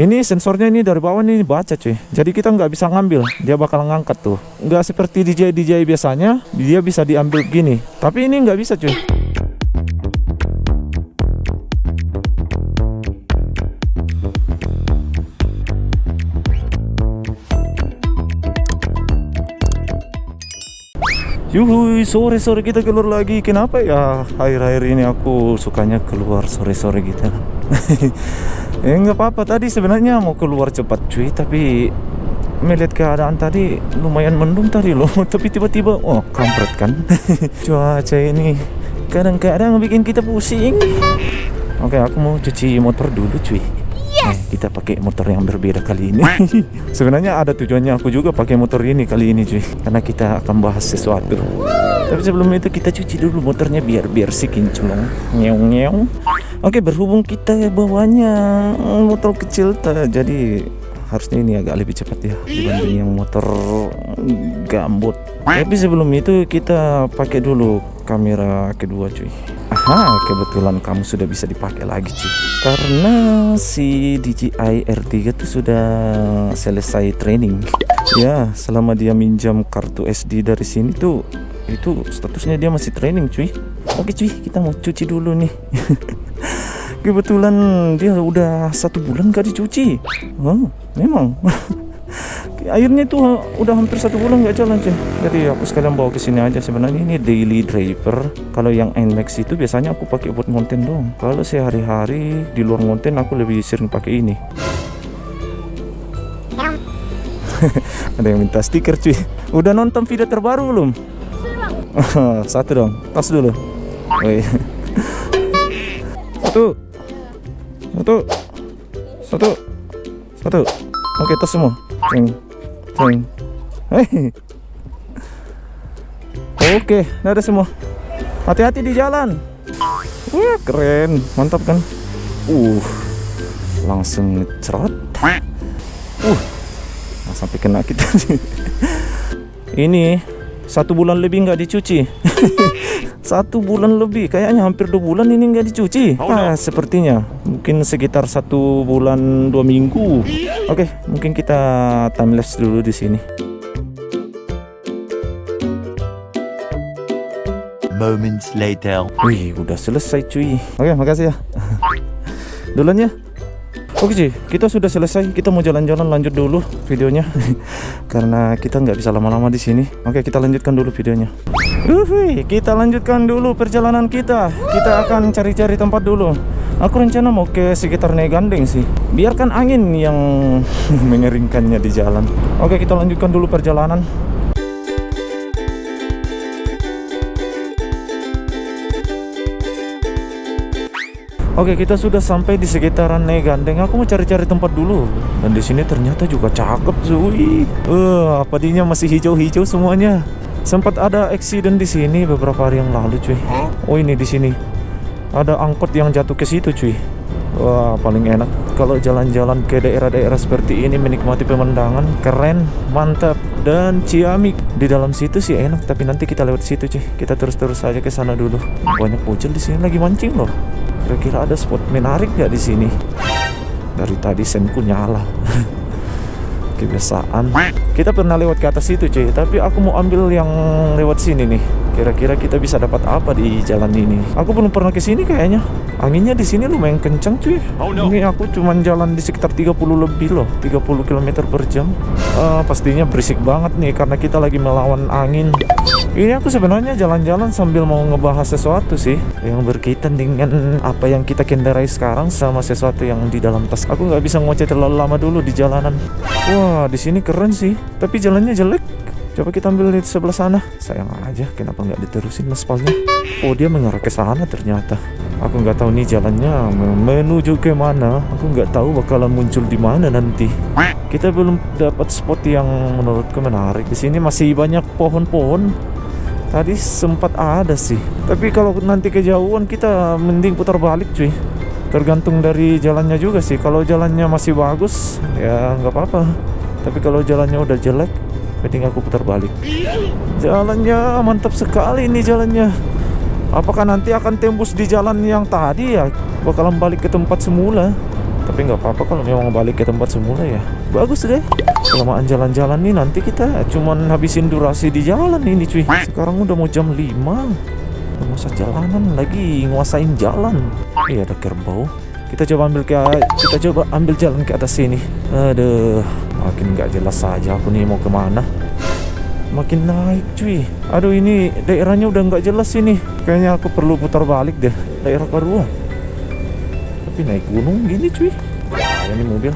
Ini sensornya ini dari bawah nih baca cuy. Jadi kita nggak bisa ngambil, dia bakal ngangkat tuh. Nggak seperti DJ biasanya, dia bisa diambil gini. Tapi ini nggak bisa cuy. Yuhui, sore-sore kita keluar lagi. Kenapa ya akhir-akhir ini aku sukanya keluar sore-sore gitu. Nggak apa-apa, tadi sebenarnya mau keluar cepat cuy, tapi melihat keadaan tadi lumayan mendung tadi loh. Tapi tiba-tiba, oh kampret kan. Cuaca ini kadang-kadang bikin kita pusing. Oke, aku mau cuci motor dulu cuy. Kita pakai motor yang berbeda kali ini. Sebenarnya ada tujuannya aku juga pakai motor ini kali ini cuy, karena kita akan bahas sesuatu. Tapi sebelum itu kita cuci dulu motornya biar sih kinclong. Nyeong. Oke, berhubung kita bawanya motor kecil jadi harusnya ini agak lebih cepat ya dibanding yang motor gambut. Tapi sebelum itu kita pakai dulu kamera kedua cuy. Aha, kebetulan kamu sudah bisa dipakai lagi cuy, karena si DJI R3 tuh sudah selesai training. Ya, selama dia minjam kartu SD dari sini tuh, itu statusnya dia masih training cuy. Oke cuy, kita mau cuci dulu nih. Kebetulan dia udah 1 bulan gak dicuci. Oh, memang. Airnya tuh udah hampir 1 bulan nggak jalan cuy. Jadi aku sekalian bawa ke sini aja. Sebenarnya ini daily driver. Kalau yang NMAX itu biasanya aku pakai buat ngonten doang. Kalau sehari-hari di luar ngonten aku lebih sering pakai ini. Ada yang minta stiker cuy. Udah nonton video terbaru belum? Satu dong. Tas dulu. Woi. Satu. Oke, tas semua. Ceng. Oke, ada semua. Hati-hati di jalan. Wah, keren, mantap kan? Langsung ngecerot. Sampai kena kita. Ini 1 bulan lebih nggak dicuci. 1 bulan lebih, kayaknya hampir 2 bulan ini nggak dicuci. Sepertinya mungkin sekitar 1 bulan 2 minggu. Oke, mungkin kita time lapse dulu di sini. Moments later. Wih, udah selesai cuy. Oke, makasih ya. Duluan ya. Oke cuy, kita sudah selesai. Kita mau jalan-jalan, lanjut dulu videonya. Karena kita nggak bisa lama-lama di sini. Oke, kita lanjutkan dulu videonya. Kita lanjutkan dulu perjalanan kita. Kita akan cari-cari tempat dulu. Aku rencana mau ke sekitar Negandeng sih. Biarkan angin yang mengeringkannya di jalan. Oke, kita lanjutkan dulu perjalanan. Oke, kita sudah sampai di sekitaran Negandeng. Aku mau cari-cari tempat dulu. Dan di sini ternyata juga cakep, cuy. Padinya masih hijau-hijau semuanya. Sempat ada accident di sini beberapa hari yang lalu, cuy. Oh, ini di sini. Ada angkot yang jatuh ke situ, cuy. Wah, paling enak kalau jalan-jalan ke daerah-daerah seperti ini, menikmati pemandangan. Keren, mantap. Dan Ciamik di dalam situ sih enak, tapi nanti kita lewat situ, cuy. Kita terus-terus aja ke sana dulu. Banyak bocil di sini lagi mancing loh. Kira-kira ada spot menarik nggak di sini? Dari tadi senku nyala. Kebiasaan. Kita pernah lewat ke atas situ cuy, tapi aku mau ambil yang lewat sini nih. Kira-kira kita bisa dapat apa di jalan ini? Aku belum pernah ke sini kayaknya. Anginnya di sini lumayan kencang cuy. Ini aku cuman jalan di sekitar 30 lebih loh, 30 km per jam. Pastinya berisik banget nih karena kita lagi melawan angin. Ini aku sebenarnya jalan-jalan sambil mau ngebahas sesuatu sih yang berkaitan dengan apa yang kita kendarai sekarang sama sesuatu yang di dalam tas. Aku nggak bisa ngoceh terlalu lama dulu di jalanan. Wah, di sini keren sih, tapi jalannya jelek. Coba kita ambil di sebelah sana. Sayang aja, kenapa nggak diterusin aspalnya? Oh, dia mengarah ke sana ternyata. Aku nggak tahu nih jalannya menuju ke mana. Aku nggak tahu bakalan muncul di mana nanti. Kita belum dapat spot yang menurutku menarik. Di sini masih banyak pohon-pohon. Tadi sempat ada sih, tapi kalau nanti kejauhan kita mending putar balik cuy. Tergantung dari jalannya juga sih. Kalau jalannya masih bagus ya nggak apa-apa, tapi kalau jalannya udah jelek mending aku putar balik. Jalannya mantap sekali ini jalannya. Apakah nanti akan tembus di jalan yang tadi ya? Bakalan balik ke tempat semula. Tapi nggak apa-apa kalau memang balik ke tempat semula ya. Bagus deh. Kelamaan jalan-jalan nih, nanti kita cuman habisin durasi di jalan ini cuy. Sekarang udah mau jam 5. Masa jalanan lagi nguasain jalan. Iya, ada kerbau. Kita coba ambil jalan ke atas sini. Aduh, makin nggak jelas saja aku nih mau kemana. Makin naik cuy. Aduh, ini daerahnya udah nggak jelas ini. Kayaknya aku perlu putar balik deh. Daerah Karua. Tapi naik gunung gini cuy. Nah, ini mobil.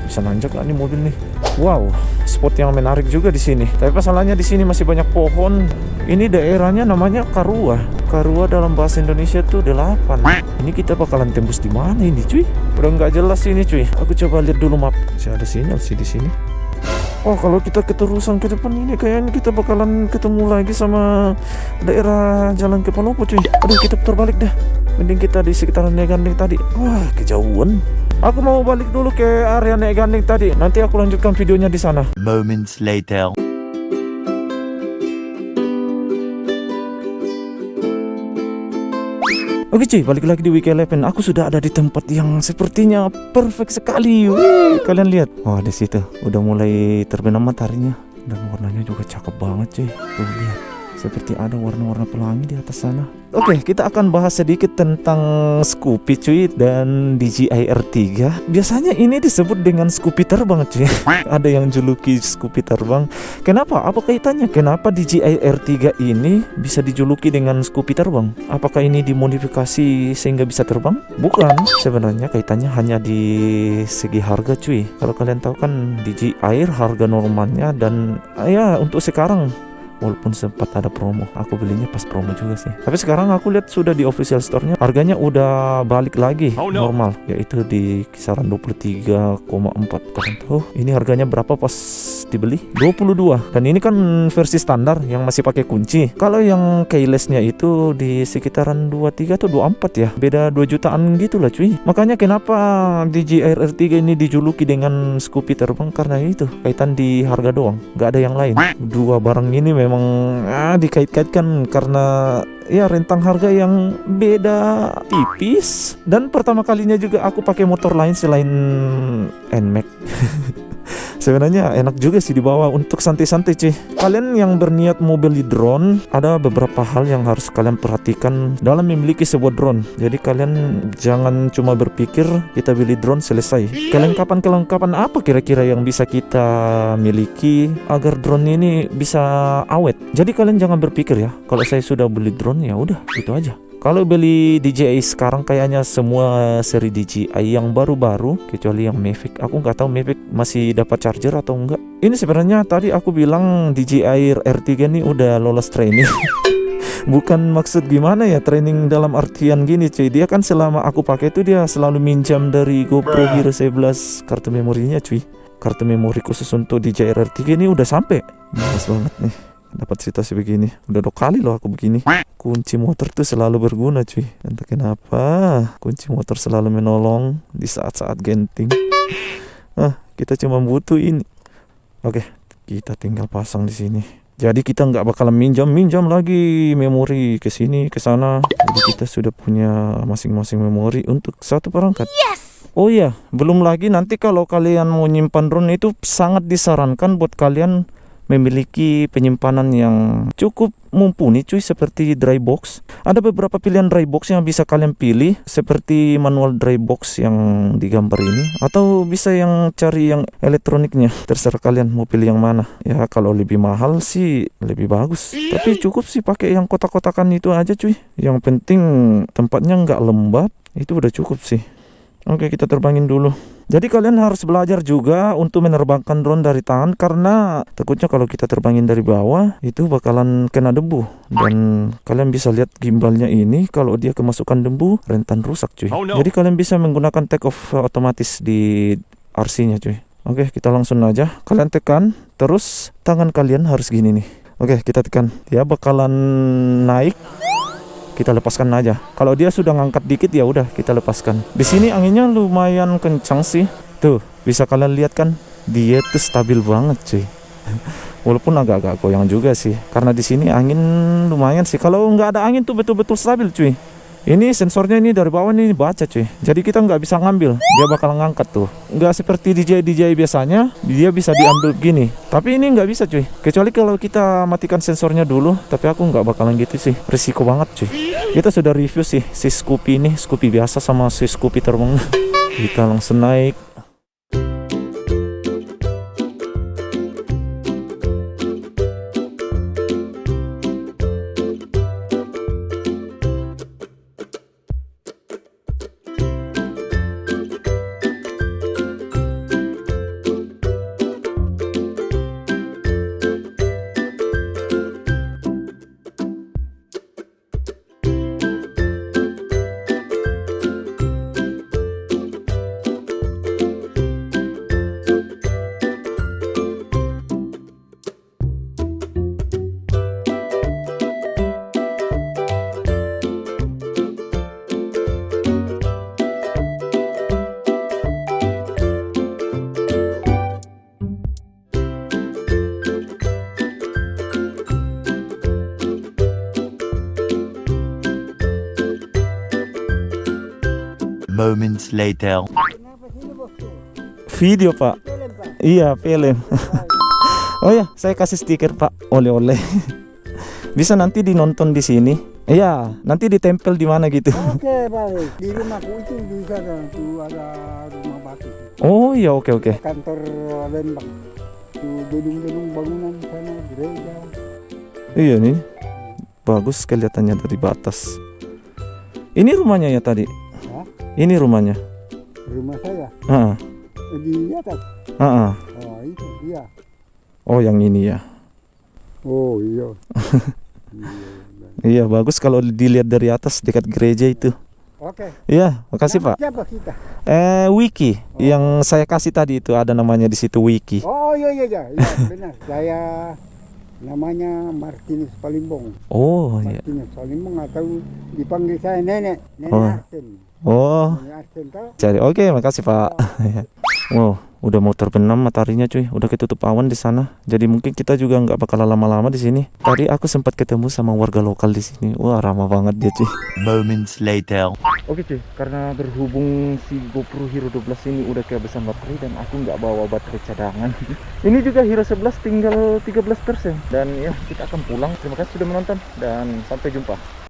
Bisa nanjak gak nih mobil nih? Wow, spot yang menarik juga di sini. Tapi masalahnya di sini masih banyak pohon. Ini daerahnya namanya Karua. Karua dalam bahasa Indonesia tuh 8. Ini kita bakalan tembus di mana ini cuy? Udah nggak jelas ini cuy. Aku coba lihat dulu map. Masih ada sinyal sih di sini. Oh, kalau kita keterusan ke depan ini kayaknya kita bakalan ketemu lagi sama daerah Jalan Kepalopo cuy. Aduh, kita putar balik dah. Mending kita di sekitaran Nek Gandeng tadi. Wah, kejauhan. Aku mau balik dulu ke area Nek Gandeng tadi. Nanti aku lanjutkan videonya di sana. Moments later. Oke cuy, balik lagi di Wiki11. Aku sudah ada di tempat yang sepertinya perfect sekali. Wih, kalian lihat. Wah, di situ udah mulai terbenam mataharinya dan warnanya juga cakep banget cuy. Tuh lihat. Seperti ada warna-warna pelangi di atas sana. Oke, kita akan bahas sedikit tentang Scoopy cuy dan DJI R3. Biasanya ini disebut dengan Scoopy terbang cuy. Ada yang juluki Scoopy terbang. Kenapa? Apa kaitannya? Kenapa DJI R3 ini bisa dijuluki dengan Scoopy terbang? Apakah ini dimodifikasi sehingga bisa terbang? Bukan. Sebenarnya kaitannya hanya di segi harga cuy. Kalau kalian tahu kan DJI harga normalnya dan ya untuk sekarang walaupun sempat ada promo, aku belinya pas promo juga sih. Tapi sekarang aku lihat sudah di official store-nya harganya udah balik lagi normal, yaitu di kisaran 23,4. Kalian tahu ini harganya berapa pas dibeli? 22. Dan ini kan versi standar yang masih pakai kunci. Kalau yang keyless-nya itu di sekitaran 23 atau 24 ya. Beda 2 jutaan gitu lah cuy. Makanya kenapa DJI R3 ini dijuluki dengan Scoopy terbang, karena itu kaitan di harga doang, nggak ada yang lain. Dua barang ini memang dikait-kaitkan karena ya rentang harga yang beda tipis. Dan pertama kalinya juga aku pakai motor lain selain NMAX. Sebenarnya enak juga sih dibawa untuk santai-santai cuy. Kalian yang berniat mau beli drone, ada beberapa hal yang harus kalian perhatikan dalam memiliki sebuah drone. Jadi kalian jangan cuma berpikir kita beli drone selesai. Kelengkapan apa kira-kira yang bisa kita miliki agar drone ini bisa awet. Jadi kalian jangan berpikir ya, kalau saya sudah beli drone ya udah gitu aja. Kalau beli DJI sekarang kayaknya semua seri DJI yang baru-baru kecuali yang Mavic. Aku nggak tahu Mavic masih dapat charger atau enggak. Ini sebenarnya tadi aku bilang DJI R3 ini udah lolos training. Bukan maksud gimana ya training dalam artian gini cuy. Dia kan selama aku pakai itu dia selalu minjam dari GoPro Hero 11 kartu memorinya cuy. Kartu memori khusus untuk DJI R3 ini udah sampai. Males banget nih dapat situasi begini. Udah 2 kali loh aku begini. Kunci motor tuh selalu berguna cuy. Entah kenapa kunci motor selalu menolong di saat-saat genting. Kita cuma butuh ini. Oke, kita tinggal pasang di sini. Jadi kita nggak bakalan minjam lagi memori ke sini ke sana. Jadi kita sudah punya masing-masing memori untuk satu perangkat. Yes. Oh iya, belum lagi nanti kalau kalian mau nyimpan drone itu sangat disarankan buat kalian memiliki penyimpanan yang cukup mumpuni cuy, seperti dry box. Ada beberapa pilihan dry box yang bisa kalian pilih, seperti manual dry box yang digambar ini, atau bisa yang cari yang elektroniknya. Terserah kalian mau pilih yang mana. Ya kalau lebih mahal sih lebih bagus, tapi cukup sih pakai yang kotak-kotakan itu aja cuy. Yang penting tempatnya nggak lembab, itu udah cukup sih. Oke, kita terbangin dulu. Jadi kalian harus belajar juga untuk menerbangkan drone dari tangan, karena takutnya kalau kita terbangin dari bawah itu bakalan kena debu. Dan kalian bisa lihat gimbalnya ini, kalau dia kemasukan debu rentan rusak cuy. Jadi kalian bisa menggunakan take off otomatis di RC-nya cuy. Oke, kita langsung aja. Kalian tekan, terus tangan kalian harus gini nih. Oke, kita tekan. Dia bakalan naik. Kita lepaskan aja. Kalau dia sudah ngangkat dikit ya udah kita lepaskan. Di sini anginnya lumayan kencang sih. Tuh, bisa kalian lihat kan? Dia tuh stabil banget cuy. Walaupun agak-agak goyang juga sih. Karena di sini angin lumayan sih. Kalau nggak ada angin tuh betul-betul stabil cuy. Ini sensornya ini dari bawah nih baca cuy. Jadi kita nggak bisa ngambil, dia bakal ngangkat tuh. Nggak seperti DJ biasanya, dia bisa diambil gini. Tapi ini nggak bisa cuy. Kecuali kalau kita matikan sensornya dulu. Tapi aku nggak bakalan gitu sih. Risiko banget cuy. Kita sudah review sih si Scoopy ini, Scoopy biasa sama si Scoopy terbang. Kita langsung naik. Moments later. Video pak. Iya film. Oh ya, saya kasih stiker pak, oleh-oleh. Bisa nanti dinonton di sini. Iya, nanti ditempel di mana gitu. Oke, baik. Di rumahku itu di sana tuh ada rumah batu. Oh iya, oke. Kantor Lembang. Tuh gedung-gedung bangunan sana, gereja. Iya nih, bagus kelihatannya dari batas. Ini rumahnya ya tadi. Hah? Ini rumahnya. Rumah saya Heeh. di atas. Heeh. Oh, itu dia. Oh yang ini ya. Oh, iya. Iya bagus kalau dilihat dari atas dekat gereja itu. Oke. Iya, makasih Nama pak. Siapa kita? Wiki yang saya kasih tadi itu ada namanya di situ Wiki. Oh, iya, benar. Saya namanya Martinus Palimbong. Oh iya. Martinus Palimbong atau dipanggil saya Nenek Oh. Arsen. Oh. Nenek Arsen tahu? Cari. Oke, makasih pak. Wow, udah mau terbenam mataharinya cuy. Udah ketutup awan di sana. Jadi mungkin kita juga nggak bakal lama-lama di sini. Tadi aku sempat ketemu sama warga lokal di sini. Wah ramah banget dia cuy. Moments later. Oke cuy, karena berhubung si GoPro Hero 12 ini udah kehabisan baterai dan aku nggak bawa baterai cadangan. Ini juga Hero 11 tinggal 13%. Dan ya kita akan pulang. Terima kasih sudah menonton dan sampai jumpa.